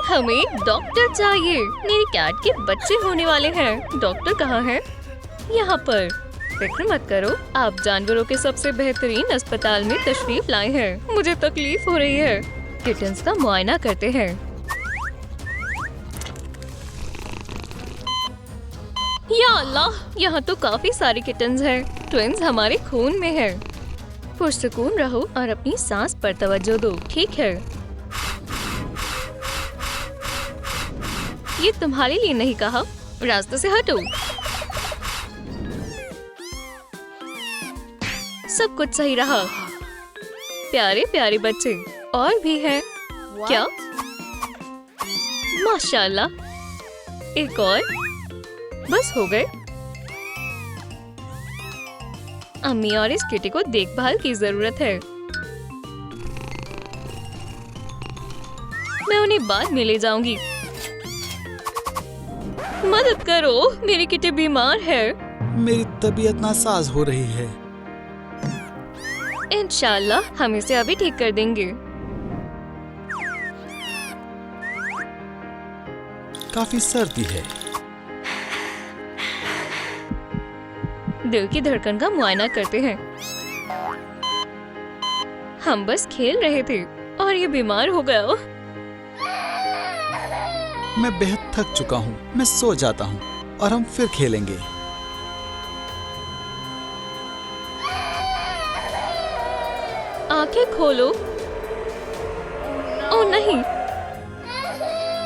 हमें डॉक्टर चाहिए। मेरी कैट के बच्चे होने वाले हैं। डॉक्टर कहाँ है? यहाँ पर। फिक्र मत करो, आप जानवरों के सबसे बेहतरीन अस्पताल में तशरीफ लाए हैं। मुझे तकलीफ हो रही है। किटन्स का मुआयना करते हैं। या अल्लाह, यहाँ तो काफी सारे किटन्स हैं। ट्विन्स हमारे खून में है। पुरसुकून रहो और अपनी सांस पर तवज्जो दो, ठीक है? ये तुम्हारे लिए नहीं कहा। रास्ते से हटो। सब कुछ सही रहा। प्यारे प्यारे बच्चे और भी हैं। क्या? माशाल्लाह। एक और। बस हो गए। अम्मी और इस किटी को देखभाल की जरूरत है। मैं उन्हें बाद में ले जाऊंगी। मदद करो, मेरी किटी बीमार है। मेरी तबीयत नासाज हो रही है। इंशाल्लाह हम इसे अभी ठीक कर देंगे। काफी सर्दी है। दिल की धड़कन का मुआयना करते हैं। हम बस खेल रहे थे और ये बीमार हो गया। मैं बेहद थक चुका हूँ। मैं सो जाता हूँ और हम फिर खेलेंगे। आंखें खोलो। ओ नहीं,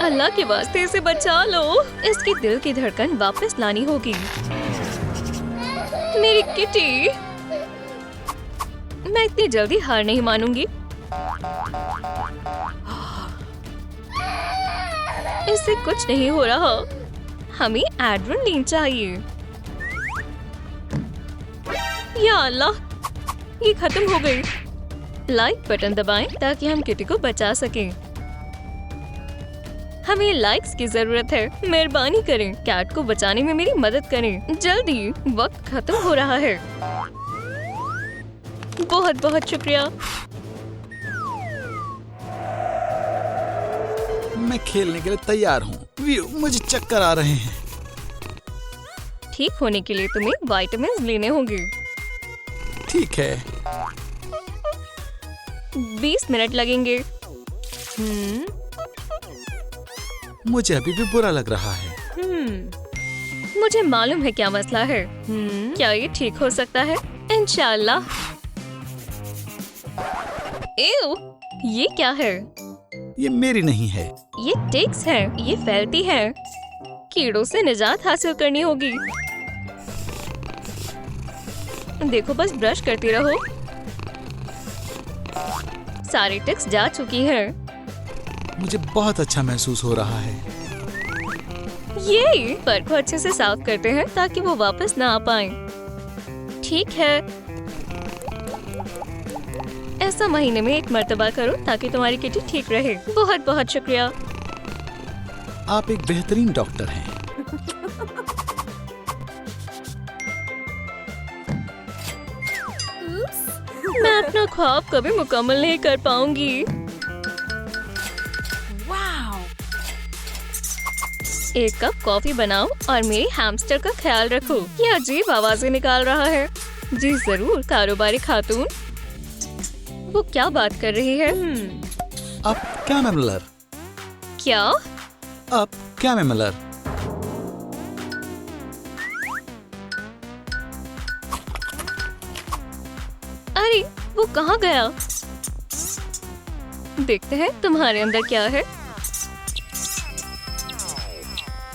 अल्लाह के वास्ते इसे बचा लो। इसकी दिल की धड़कन वापस लानी होगी। मेरी किटी। मैं इतनी जल्दी हार नहीं मानूंगी। इससे कुछ नहीं हो रहा। हमें एड्रेनलिन चाहिए। या अल्लाह, ये खत्म हो गई। लाइक बटन दबाएं ताकि हम किटी को बचा सकें। हमें लाइक्स की जरूरत है। मेहरबानी करें, कैट को बचाने में मेरी मदद करें। जल्दी, वक्त खत्म हो रहा है। बहुत बहुत शुक्रिया। मैं खेलने के लिए तैयार हूँ। मुझे चक्कर आ रहे हैं। ठीक होने के लिए तुम्हें विटामिन लेने होंगे। ठीक है। 20 मिनट लगेंगे। मुझे अभी भी बुरा लग रहा है। मुझे मालूम है क्या मसला है। क्या ये ठीक हो सकता है? इंशाल्लाह। एव, ये क्या है? ये मेरी नहीं है। ये टिक्स है। ये फैलती है। कीड़ों से निजात हासिल करनी होगी। देखो, बस ब्रश करती रहो। सारी टिक्स जा चुकी हैं। मुझे बहुत अच्छा महसूस हो रहा है। ये पर को अच्छे से साफ करते हैं ताकि वो वापस ना आ पाएं। ठीक है, ऐसा महीने में 1 मर्तबा करो ताकि तुम्हारी किटी ठीक रहे। बहुत बहुत शुक्रिया। आप एक बेहतरीन डॉक्टर हैं। मैं अपना ख्वाब कभी मुकम्मल नहीं कर पाऊंगी। एक कप कॉफी बनाओ और मेरे हैमस्टर का ख्याल रखो। ये अजीब आवाजें निकाल रहा है। जी जरूर, कारोबारी खातून। वो क्या बात कर रही है? अब क्या मैमलर? क्या? अब क्या मैमलर? अरे, वो कहाँ गया? देखते हैं तुम्हारे अंदर क्या है।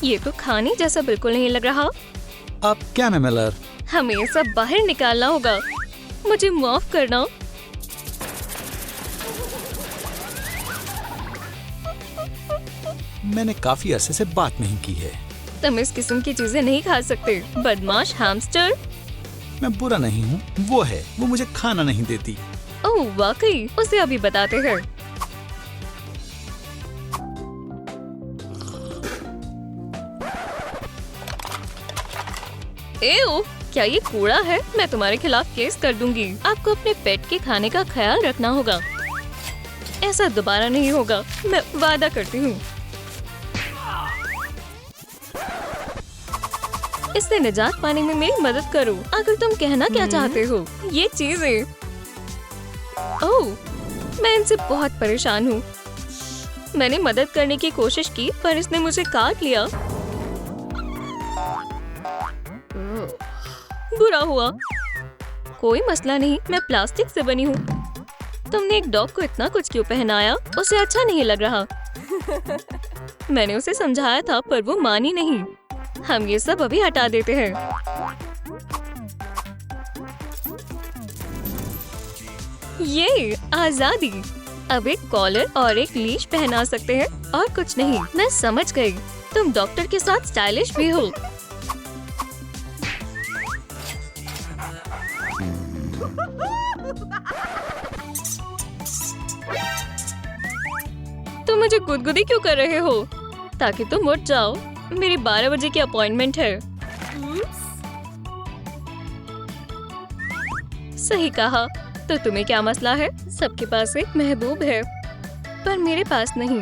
ये तो खाने जैसा बिल्कुल नहीं लग रहा। अब क्या मैमलर? हमें ये सब बाहर निकालना होगा। मुझे माफ करना। मैंने काफी अरसे से बात नहीं की है। तुम इस किस्म की चीजें नहीं खा सकते, बदमाश हैमस्टर। मैं बुरा नहीं हूँ। वो है, वो मुझे खाना नहीं देती। ओह वाकई, उसे अभी बताते हैं। एओ, क्या ये कूड़ा है? मैं तुम्हारे खिलाफ केस कर दूंगी। आपको अपने पेट के खाने का ख्याल रखना होगा। ऐसा दोबारा नहीं होगा, मैं वादा करती हूँ। इससे निजात पाने में मेरी मदद करो। आखिर तुम कहना क्या चाहते हो? ये चीजें। ओह, मैं इनसे बहुत परेशान हूँ। मैंने मदद करने की कोशिश की पर इसने मुझे काट लिया। बुरा हुआ। कोई मसला नहीं, मैं प्लास्टिक से बनी हूँ। तुमने एक डॉग को इतना कुछ क्यों पहनाया? उसे अच्छा नहीं लग रहा। मैंने उसे समझाया था पर वो मानी नहीं। हम ये सब अभी हटा देते हैं। ये आजादी। अब एक कॉलर और एक लीश पहना सकते हैं और कुछ नहीं। मैं समझ गई, तुम डॉक्टर के साथ स्टाइलिश भी हो। तुम मुझे गुदगुदी क्यों कर रहे हो? ताकि तुम उठ जाओ। मेरी 12 बजे की अपॉइंटमेंट है। सही कहा। तो तुम्हें क्या मसला है? सबके पास एक महबूब है पर मेरे पास नहीं।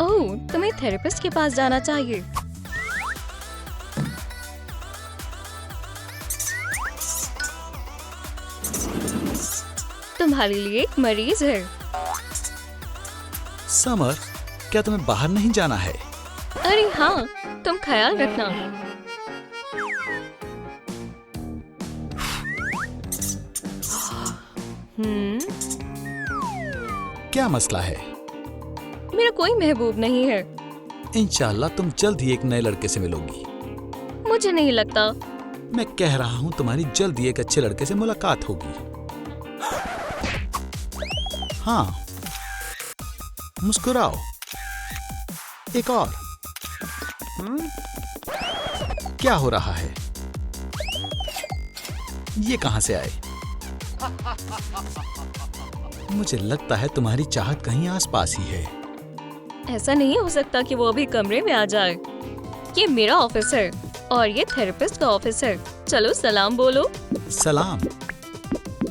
ओह, तुम्हें थेरेपिस्ट के पास जाना चाहिए। तुम्हारे लिए एक मरीज है। समर, क्या तुम्हें बाहर नहीं जाना है? अरे हाँ, तुम ख्याल रखना। क्या मसला है? मेरा कोई महबूब नहीं है। इंशाल्लाह तुम जल्द ही एक नए लड़के से मिलोगी। मुझे नहीं लगता। मैं कह रहा हूँ तुम्हारी जल्द ही एक अच्छे लड़के से मुलाकात होगी। हाँ, मुस्कुराओ। एक और। क्या हो रहा है? ये कहां से आए? मुझे लगता है तुम्हारी चाहत कहीं आसपास ही है। ऐसा नहीं हो सकता कि वो अभी कमरे में आ जाए। ये मेरा ऑफिस है और ये थेरेपिस्ट का ऑफिस है। चलो सलाम बोलो। सलाम।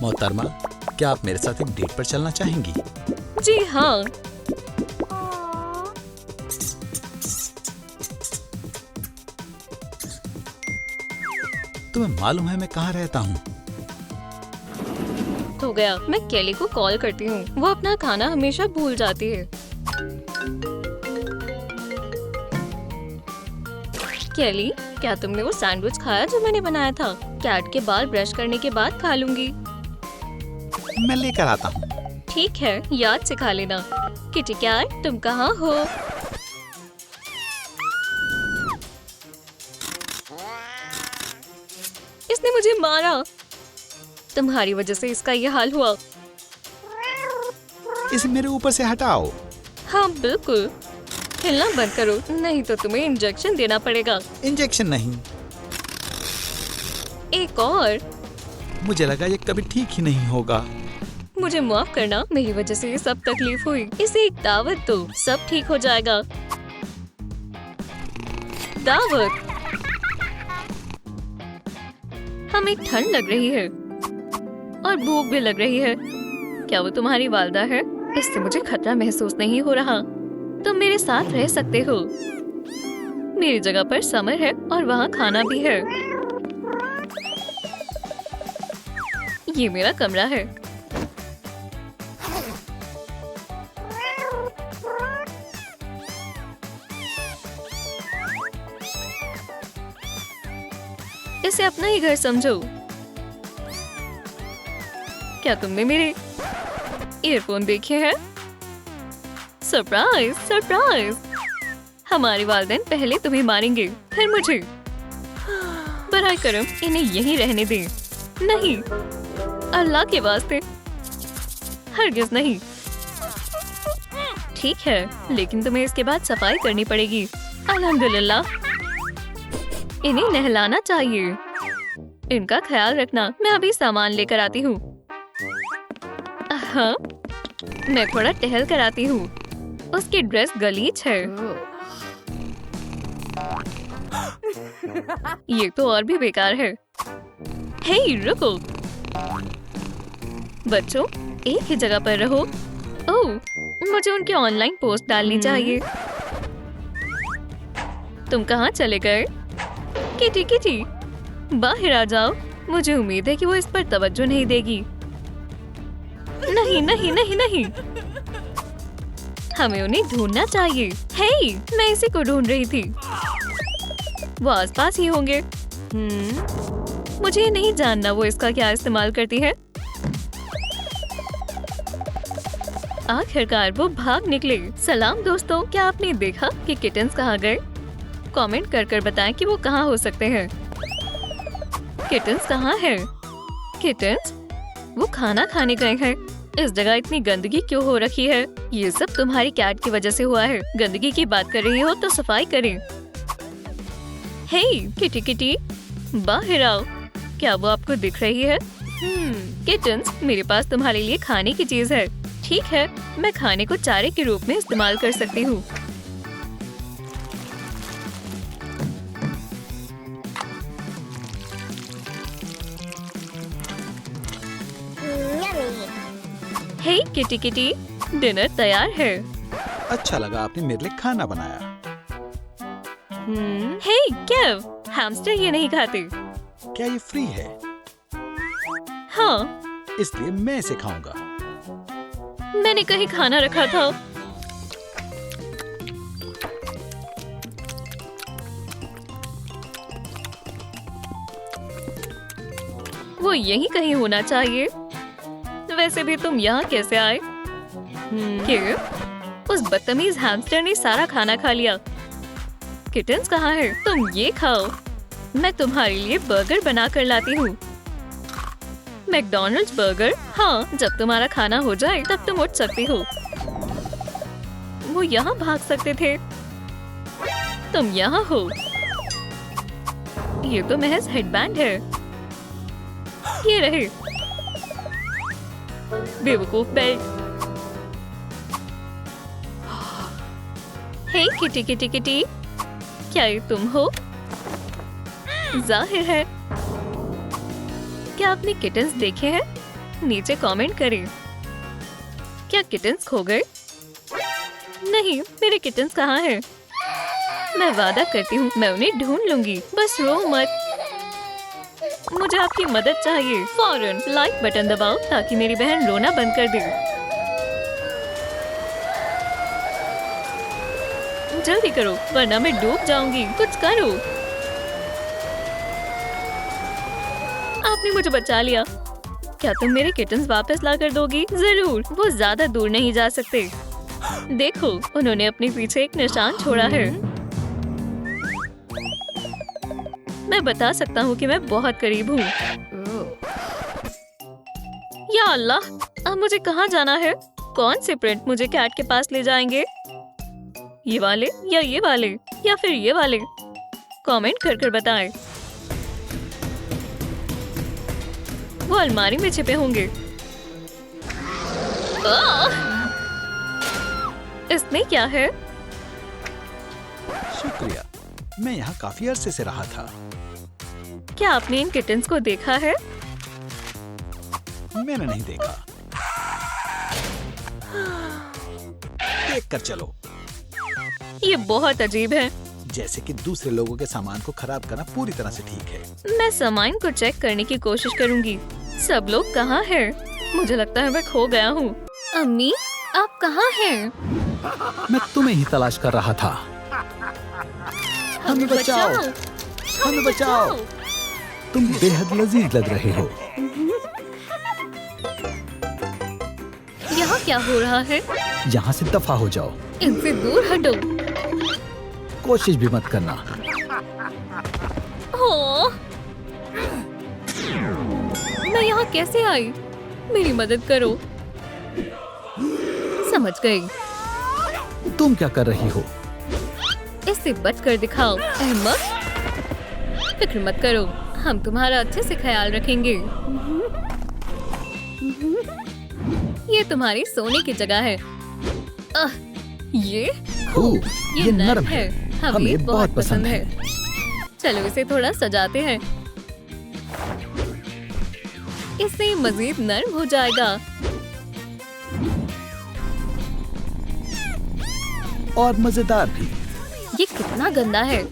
मोहतरमा, क्या आप मेरे साथ एक डेट पर चलना चाहेंगी? जी हाँ। तुम्हें मालूम है मैं कहाँ रहता हूँ? हो गया, मैं केली को कॉल करती हूँ। वो अपना खाना हमेशा भूल जाती है। केली, क्या तुमने वो सैंडविच खाया जो मैंने बनाया था? कैट के बाल ब्रश करने के बाद खा लूंगी। मैं लेकर आता हूँ। ठीक है, याद से खा लेना। किटी कैट, तुम कहाँ हो? इसने मुझे मारा। तुम्हारी वजह से इसका ये हाल हुआ। इसे मेरे ऊपर से हटाओ। हाँ बिल्कुल। हिलना बंद करो, नहीं तो तुम्हें इंजेक्शन देना पड़ेगा। इंजेक्शन नहीं। एक और। मुझे लगा ये कभी ठीक ही नहीं होगा। मुझे माफ करना, मेरी वजह से ये सब तकलीफ हुई। इसे एक दावत दो, सब ठीक हो जाएगा। दावत। हमें ठंड लग रही है और भूख भी लग रही है। क्या वो तुम्हारी वालदा है? इससे मुझे खतरा महसूस नहीं हो रहा। तुम मेरे साथ रह सकते हो। मेरी जगह पर समर है और वहाँ खाना भी है। ये मेरा कमरा है। इसे अपना ही घर समझो। क्या तुमने मेरे ईयरफोन देखे हैं? Surprise surprise. हमारे वालिदैन पहले तुम्हें मारेंगे फिर मुझे। बराए करम इन्हें यहीं रहने दें। नहीं, अल्लाह के वास्ते, हरगिज नहीं। ठीक है, लेकिन तुम्हें इसके बाद सफाई करनी पड़ेगी। अल्हम्दुलिल्लाह। इन्हें नहलाना चाहिए। इनका ख्याल रखना। मैं अभी सामान लेकर आती हूँ। हाँ, मैं थोड़ा टहल कर आती हूँ। उसकी ड्रेस गलीच है। ये तो और भी बेकार है। हे रुको, बच्चों एक ही जगह पर रहो। ओह, मुझे उनके ऑनलाइन पोस्ट डालनी चाहिए। तुम कहाँ चले गए? किटी किटी, बाहर आ जाओ। मुझे उम्मीद है कि वो इस पर तवज्जो नहीं देगी। नहीं नहीं नहीं नहीं, हमें उन्हें ढूंढना चाहिए। हे, मैं इसी को ढूंढ रही थी। वो आसपास ही होंगे। मुझे ये नहीं जानना वो इसका क्या इस्तेमाल करती है। आखिरकार वो भाग निकले। सलाम दोस्तों, क्या आपने देखा कि किटन्स कहाँ गए? कमेंट कर बताएं कि वो कहाँ हो सकते हैं। किटन्स कहाँ है? किटन्स, वो खाना खाने गए हैं। इस जगह इतनी गंदगी क्यों हो रखी है? ये सब तुम्हारी कैट की वजह से हुआ है। गंदगी की बात कर रही हो तो सफाई करें। हे किटी किटी, बाहर आओ। क्या वो आपको दिख रही है? किटन्स, मेरे पास तुम्हारे लिए खाने की चीज है। ठीक है, मैं खाने को चारे के रूप में इस्तेमाल कर सकती हूँ। हे किटी किटी, डिनर तैयार है। अच्छा लगा आपने मेरे लिए खाना बनाया। हे केव, हैमस्टर ये नहीं खाते। क्या ये फ्री है? हाँ, इसलिए मैं इसे खाऊंगा। मैंने कहीं खाना रखा था। वो यहीं कहीं होना चाहिए। वैसे भी तुम यहाँ कैसे आए? क्यों? उस बदतमीज हैमस्टर ने सारा खाना खा लिया। किटन्स कहाँ है? तुम ये खाओ। मैं तुम्हारे लिए बर्गर बना कर लाती हूँ। McDonald's burger? हाँ, जब तुम्हारा खाना हो जाए तब तुम उठ सकती हो। वो यहाँ भाग सकते थे। तुम यहाँ हो। ये तो महज हेडबैंड है। ये रहे। बेवकूफ बेल्ट। हे किटी किटी किटी, क्या ये तुम हो? जाहिर है। क्या आपने किटन्स देखे हैं? नीचे कमेंट करें। क्या किटन्स खो गए? नहीं, मेरे किटन्स कहाँ हैं? मैं वादा करती हूँ मैं उन्हें ढूंढ लूंगी। बस रो मत। मुझे आपकी मदद चाहिए। फौरन लाइक बटन दबाओ ताकि मेरी बहन रोना बंद कर दे। जल्दी करो वरना मैं डूब जाऊंगी। कुछ करो। आपने मुझे बचा लिया। क्या तुम मेरे किटन्स वापस ला कर दोगी? जरूर, वो ज्यादा दूर नहीं जा सकते। देखो, उन्होंने अपने पीछे एक निशान छोड़ा है। मैं बता सकता हूँ कि मैं बहुत करीब हूँ। या अल्लाह, अब मुझे कहाँ जाना है? कौन से प्रिंट मुझे कैट के पास ले जाएंगे? ये वाले या ये वाले या फिर ये वाले? कमेंट कर बताएं। वो अलमारी में छिपे होंगे। इसमें क्या है? शुक्रिया, मैं यहाँ काफी अरसे से रहा था। क्या आपने इन किटन्स को देखा है? मैंने नहीं देखा। देख कर चलो। ये बहुत अजीब है। जैसे कि दूसरे लोगों के सामान को खराब करना पूरी तरह से ठीक है। मैं सामान को चेक करने की कोशिश करूंगी। सब लोग कहाँ हैं? मुझे लगता है मैं खो गया हूँ। अम्मी, आप कहाँ हैं? मैं तुम्हें ही तलाश कर रहा था। हमें बचाओ, हमें बचाओ। तुम बेहद लजीज लग रहे हो। यहाँ क्या हो रहा है? यहाँ से दफा हो जाओ। इनसे दूर हटो। कोशिश भी मत करना। ओह! मैं यहाँ कैसे आई? मेरी मदद करो। समझ गई। तुम क्या कर रही हो? इससे बच कर दिखाओ अहमद। फिक्र मत करो, हम तुम्हारा अच्छे से ख्याल रखेंगे। ये तुम्हारी सोने की जगह है। ये नर्म है। हमें बहुत पसंद है। चलो इसे थोड़ा सजाते हैं। इससे मजीद नर्म हो जाएगा। और मजेदार भी। ये कितना गंदा है।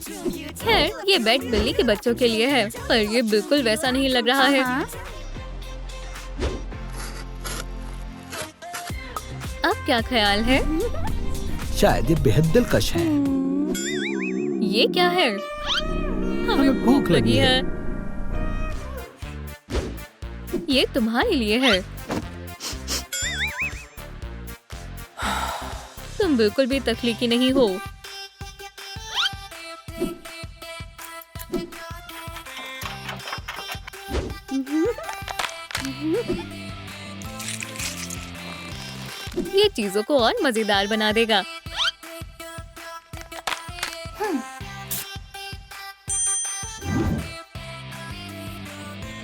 खैर, ये बेड बिल्ली के बच्चों के लिए है, पर ये बिल्कुल वैसा नहीं लग रहा है। अब क्या ख्याल है? शायद ये बेहद दिलकश है। ये क्या है? हमें भूख लगी है। ये तुम्हारे लिए है। तुम बिल्कुल भी तख्लीकी नहीं हो। ये चीजों को और मजेदार बना देगा।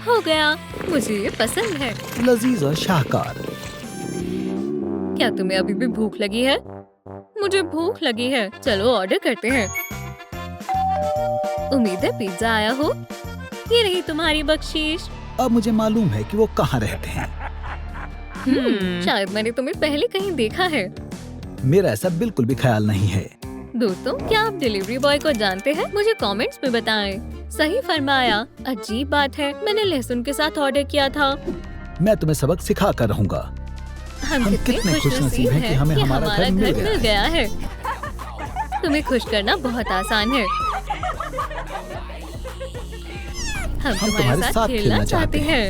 हो गया, मुझे ये पसंद है। लजीज और शाहकार। क्या तुम्हें अभी भी भूख लगी है? मुझे भूख लगी है। चलो ऑर्डर करते हैं। उम्मीद है पिज्जा आया हो। ये रही तुम्हारी बख्शीश। अब मुझे मालूम है कि वो कहाँ रहते हैं। शायद मैंने तुम्हें पहले कहीं देखा है। मेरा ऐसा बिल्कुल भी ख्याल नहीं है। दोस्तों, क्या आप डिलीवरी बॉय को जानते हैं? मुझे कमेंट्स में बताएं। सही फरमाया। अजीब बात है, मैंने लहसुन के साथ ऑर्डर किया था। मैं तुम्हें सबक सिखा कर रहूंगा। हम कितने खुशनसीब हैं कि हमें हमारा घर मिल गया है। तुम्हें खुश करना बहुत आसान है। हम तुम्हारे साथ खेलना चाहते हैं।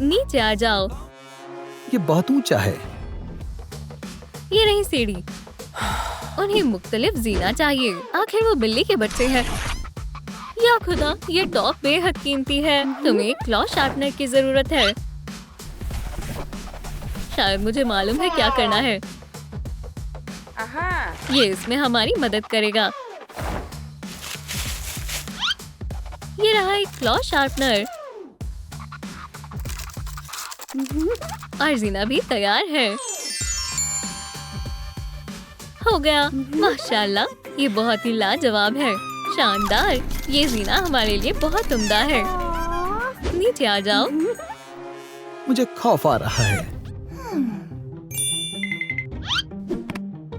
नीचे आ जाओ। ये बहुत ऊंचा है। ये रही सीढ़ी। उन्हें मुख्तलिफ जीना चाहिए। आखिर वो बिल्ली के बच्चे हैं। या खुदा, ये टॉप बेहद कीमती है। तुम्हें एक क्लॉ शार्पनर की जरूरत है। शायद मुझे मालूम है क्या करना है। ये इसमें हमारी मदद करेगा। ये रहा एक क्लॉ शार्पनर। और जीना भी तैयार है। हो गया। माशाल्लाह, ये बहुत ही लाजवाब है। शानदार। ये जीना हमारे लिए बहुत उम्दा है। नीचे आ जाओ। मुझे खौफ आ रहा है।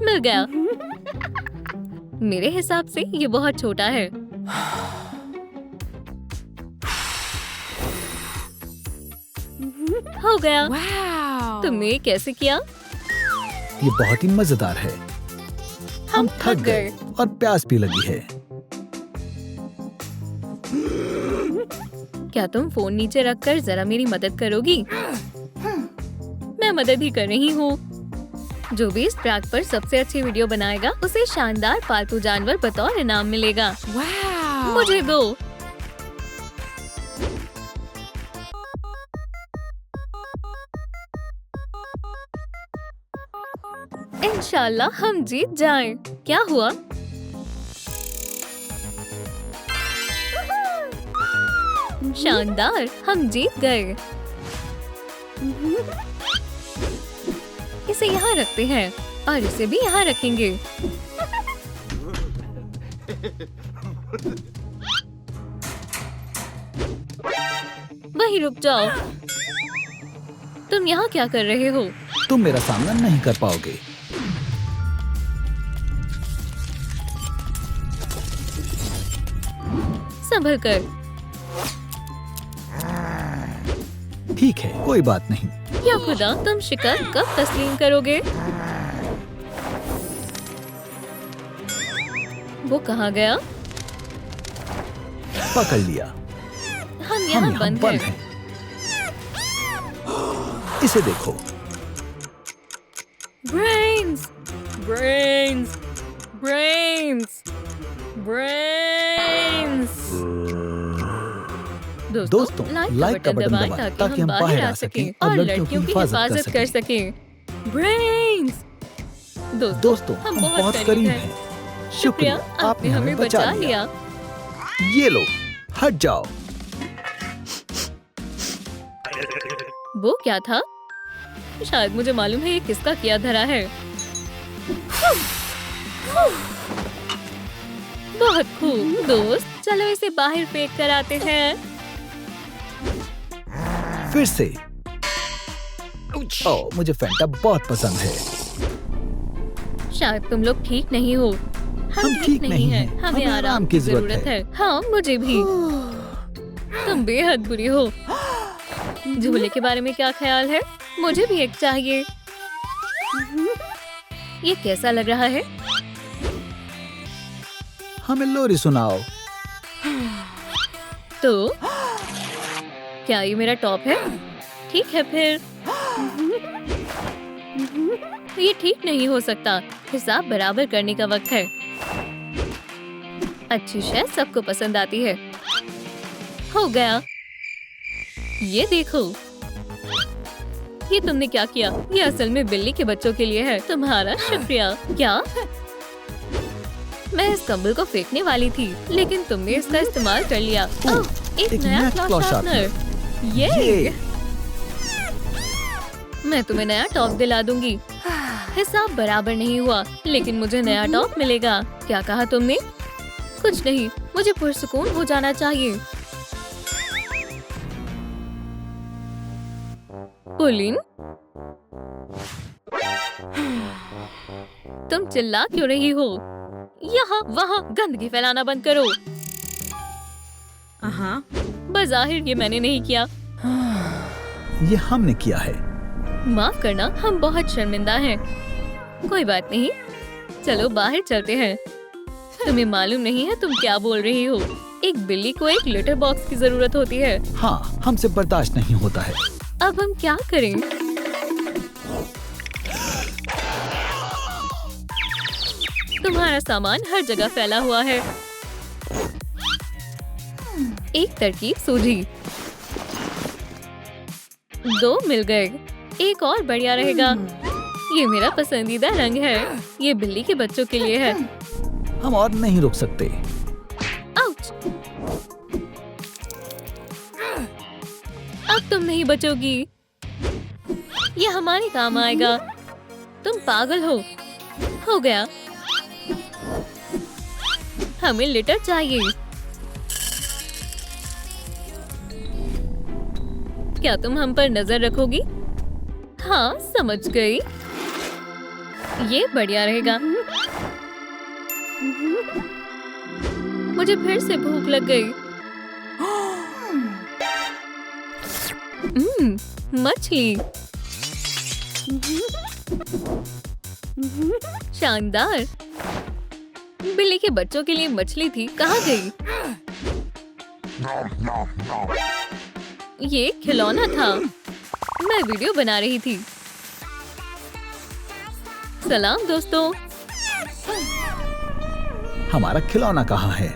मिल गया। मेरे हिसाब से ये बहुत छोटा है। हो गया। तुमने ये कैसे किया? ये बहुत ही मजेदार है। हम थक गए और प्यास भी लगी है। क्या तुम फोन नीचे रखकर जरा मेरी मदद करोगी? मैं मदद ही कर रही हूँ। जो भी इस ट्रैक पर सबसे अच्छी वीडियो बनाएगा उसे शानदार पालतू जानवर बतौर इनाम मिलेगा। मुझे दो। इंशाल्लाह हम जीत जाएं। क्या हुआ? शानदार, हम जीत गए। इसे यहाँ रखते हैं और इसे भी यहाँ रखेंगे। वहीं रुक जाओ। तुम यहाँ क्या कर रहे हो? तुम मेरा सामना नहीं कर पाओगे। संभल कर। ठीक है, कोई बात नहीं। या खुदा, तुम शिकस्त कब तस्लीम करोगे? वो कहाँ गया? पकड़ लिया। हम यहाँ बंद हैं। इसे देखो। Brains, brains, brains, brains. दोस्तों, लाइक का बटन दबाएं ताकि हम बाहर आ सकें और लड़कियों की हिफाजत कर सकें। ब्रेन्स। दोस्तों, हम बहुत करीब हैं। शुक्रिया, आपने हमें बचा लिया। ये लो, हट जाओ। वो क्या था? शायद मुझे मालूम है ये किसका किया धरा है। बहुत खूब दोस्त, चलो इसे बाहर फेंक कर आते हैं। फिर से। ओह, मुझे फैंटा बहुत पसंद है। शायद तुम लोग ठीक नहीं हो। हम ठीक नहीं हैं। हमें आराम की जरूरत है। हाँ, मुझे भी। तुम बेहद बुरी हो। झूले के बारे में क्या ख्याल है? मुझे भी एक चाहिए। ये कैसा लग रहा है? हमें लोरी सुनाओ। तो क्या ये मेरा टॉप है? ठीक है फिर। ये ठीक नहीं हो सकता। हिसाब बराबर करने का वक्त है। अच्छी शय सबको पसंद आती है। हो गया। ये देखो। ये तुमने क्या किया? ये असल में बिल्ली के बच्चों के लिए है। तुम्हारा शुक्रिया। क्या? मैं इस कंबल को फेंकने वाली थी, लेकिन तुमने इसका इस्तेमाल कर लिया। ओह, एक नया क्लॉथ शार्पनर। ये मैं तुम्हें नया टॉप दिला दूंगी। हिसाब बराबर नहीं हुआ, लेकिन मुझे नया टॉप मिलेगा। क्या कहा तुमने? कुछ नहीं, मुझे पुरसुकून हो जाना चाहिए। पुलिन, तुम चिल्ला क्यों रही हो? यहाँ वहाँ गंदगी फैलाना बंद करो। बज़ाहिर ये मैंने नहीं किया। ये हमने किया है। माफ करना, हम बहुत शर्मिंदा हैं। कोई बात नहीं, चलो बाहर चलते हैं। तुम्हें मालूम नहीं है तुम क्या बोल रही हो। एक बिल्ली को एक लिटर बॉक्स की जरूरत होती है। हाँ, हमसे बर्दाश्त नहीं होता है। अब हम क्या करें? तुम्हारा सामान हर जगह फैला हुआ है। एक तरकीब सूझी। 2 मिल गए। एक और बढ़िया रहेगा। ये मेरा पसंदीदा रंग है। ये बिल्ली के बच्चों के लिए है। हम और नहीं रुक सकते। आउच! अब तुम नहीं बचोगी। ये हमारे काम आएगा। तुम पागल हो गया। हमें लिटर चाहिए। क्या तुम हम पर नजर रखोगी? हाँ, समझ गई। ये बढ़िया रहेगा। मुझे फिर से भूख लग गई। मछली। शानदार। बिल्ली के बच्चों के लिए मछली थी। कहाँ गई? ये खिलौना था। मैं वीडियो बना रही थी। सलाम दोस्तों। हमारा खिलौना कहाँ है?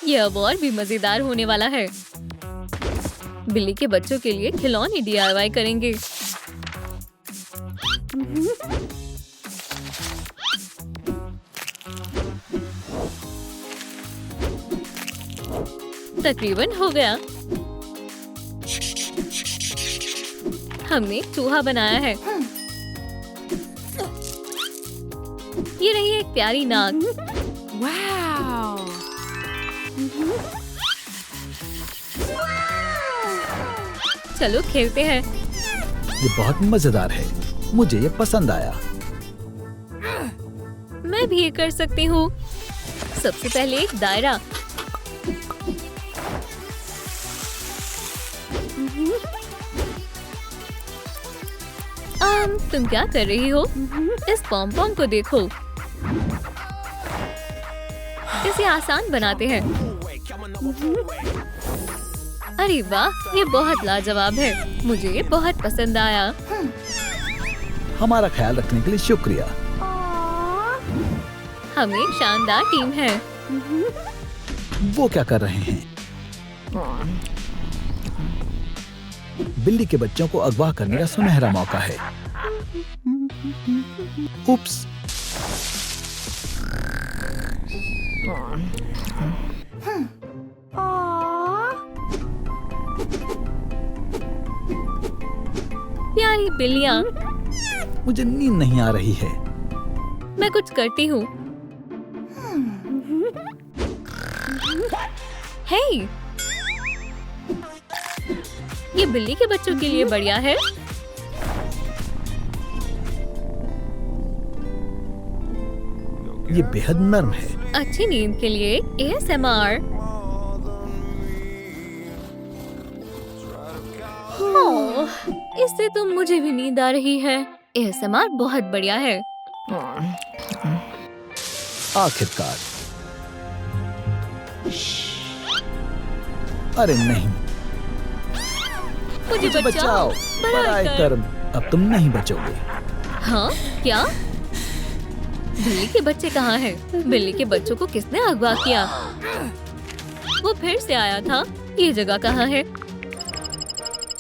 ये अब और भी मजेदार होने वाला है। बिल्ली के बच्चों के लिए खिलौने DIY करेंगे। तकरीबन हो गया। हमने चूहा बनाया है। ये रही एक प्यारी नाक। वाव! चलो खेलते हैं। ये बहुत मजेदार है। मुझे ये पसंद आया। मैं भी ये कर सकती हूँ। सबसे पहले एक दायरा। तुम क्या कर रही हो? इस पॉम-पॉम को देखो। इसे आसान बनाते हैं। अरे वाह, ये बहुत लाजवाब है। मुझे ये बहुत पसंद आया। हमारा ख्याल रखने के लिए शुक्रिया। हम एक शानदार टीम है। वो क्या कर रहे हैं? बिल्ली के बच्चों को अगवा करने का सुनहरा मौका है। उप्स! प्यारी बिल्लियाँ। मुझे नींद नहीं आ रही है। मैं कुछ करती हूँ। हे! ये बिल्ली के बच्चों के लिए बढ़िया है। ये बेहद नर्म है। अच्छी नींद के लिए ASMR। ओह, इससे तो मुझे भी नींद आ रही है। ASMR बहुत बढ़िया है। आखिरकार। अरे नहीं, मुझे बचाओ। बड़ाई कर्म, अब तुम नहीं बचोगे। हाँ क्या? बिल्ली के बच्चे कहाँ हैं? बिल्ली के बच्चों को किसने अगवा किया? वो फिर से आया था। ये जगह कहाँ है?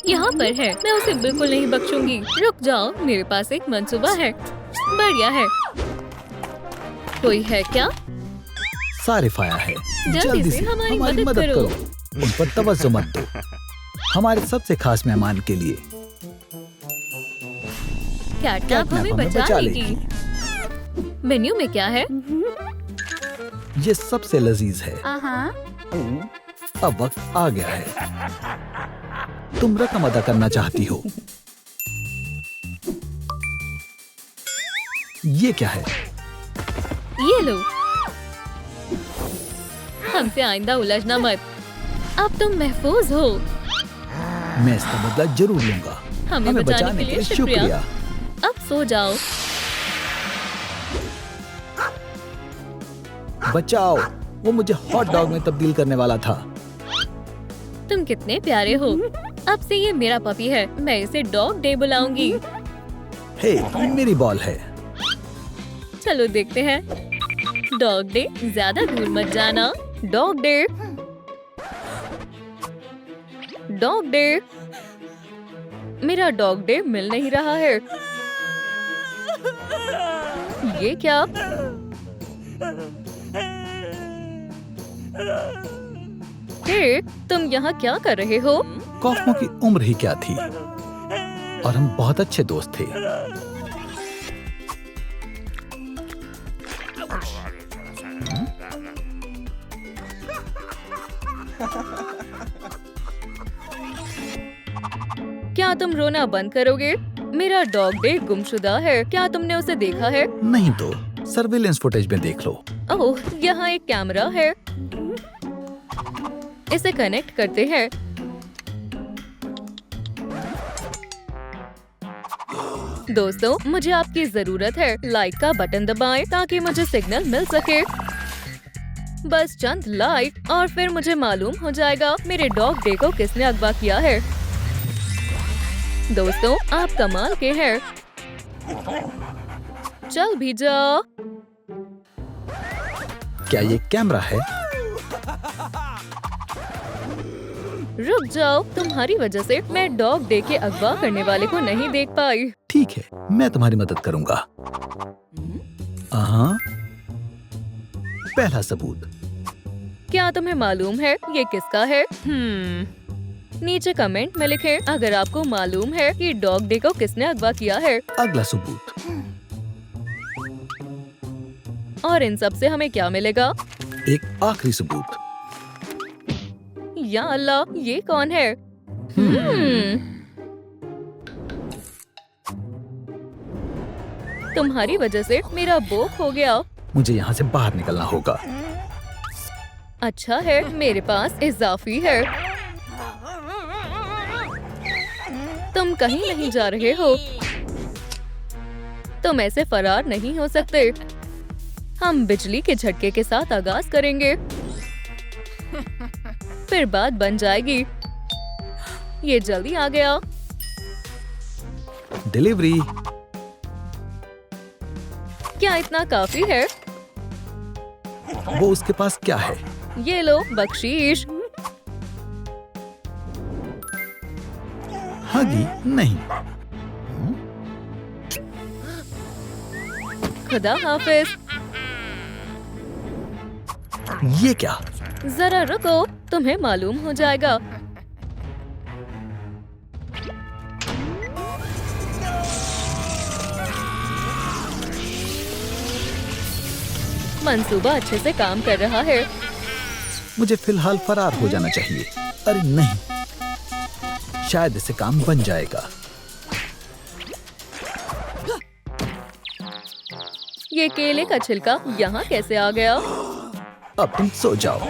यहाँ पर है। मैं उसे बिल्कुल नहीं बख्शूंगी। रुक जाओ, मेरे पास एक मंसूबा है। बढ़िया है। कोई है क्या? सारिफ आया है। जल्दी से हमारी मदद करो। उन पर तवज्जो मत दो। हमारे सबसे खास मेहमान के लिए। कैटनैप हमें बचा लेगी। मेन्यू में क्या है? ये सबसे लजीज है। अब वक्त आ गया है। तुम रकम अदा करना चाहती हो। ये क्या है? ये लो। हमसे आइंदा उलझना मत। अब तुम महफूज हो। मैं इसका बदला जरूर लूंगा। हमें बचाने के लिए शुक्रिया। अब सो जाओ। बचाओ, वो मुझे हॉट डॉग में तब्दील करने वाला था। तुम कितने प्यारे हो। अब से ये मेरा पपी है। मैं इसे डॉग डे बुलाऊंगी। हे, मेरी बॉल है। चलो देखते हैं। डॉग डे, ज्यादा दूर मत जाना। Dog day, dog day. मेरा डॉग डे मिल नहीं रहा है। ये क्या? हे, तुम यहाँ क्या कर रहे हो? कॉस्मो की उम्र ही क्या थी और हम बहुत अच्छे दोस्त थे। क्या तुम रोना बंद करोगे? मेरा डॉग डे गुमशुदा है। क्या तुमने उसे देखा है? नहीं तो सर्विलेंस फुटेज में देख लो। ओह, यहाँ एक कैमरा है। इसे कनेक्ट करते हैं। दोस्तों, मुझे आपकी जरूरत है। लाइक का बटन दबाएं ताकि मुझे सिग्नल मिल सके। बस चंद लाइक और फिर मुझे मालूम हो जाएगा मेरे डॉग डे को किसने अगवा किया है। दोस्तों, आप कमाल के हैं। चल भी जाओ। क्या ये कैमरा है? रुक जाओ, तुम्हारी वजह से मैं डॉग डे के अगवा करने वाले को नहीं देख पाई। ठीक है, मैं तुम्हारी मदद करूंगा। पहला सबूत। क्या तुम्हें मालूम है ये किसका है? नीचे कमेंट में लिखें अगर आपको मालूम है कि डॉग डे को किसने अगवा किया है। अगला सबूत। और इन सब से हमें क्या मिलेगा? एक आखिरी सबूत। या अल्लाह, ये कौन है? तुम्हारी वजह से मेरा बोक हो गया। मुझे यहाँ से बाहर निकलना होगा। अच्छा है, मेरे पास इजाफी है। तुम कहीं नहीं जा रहे हो। तुम ऐसे फरार नहीं हो सकते। हम बिजली के झटके के साथ आगाज करेंगे, फिर बात बन जाएगी। ये जल्दी आ गया। डिलीवरी। क्या इतना काफी है? वो उसके पास क्या है? ये लो बख्शीश। हगी नहीं। खुदा हाफिज। ये क्या? जरा रुको, तुम्हें मालूम हो जाएगा। मंसूबा अच्छे से काम कर रहा है। मुझे फिलहाल फरार हो जाना चाहिए। अरे नहीं, शायद इससे काम बन जाएगा। ये केले का छिलका यहाँ कैसे आ गया? अब तुम सो जाओ।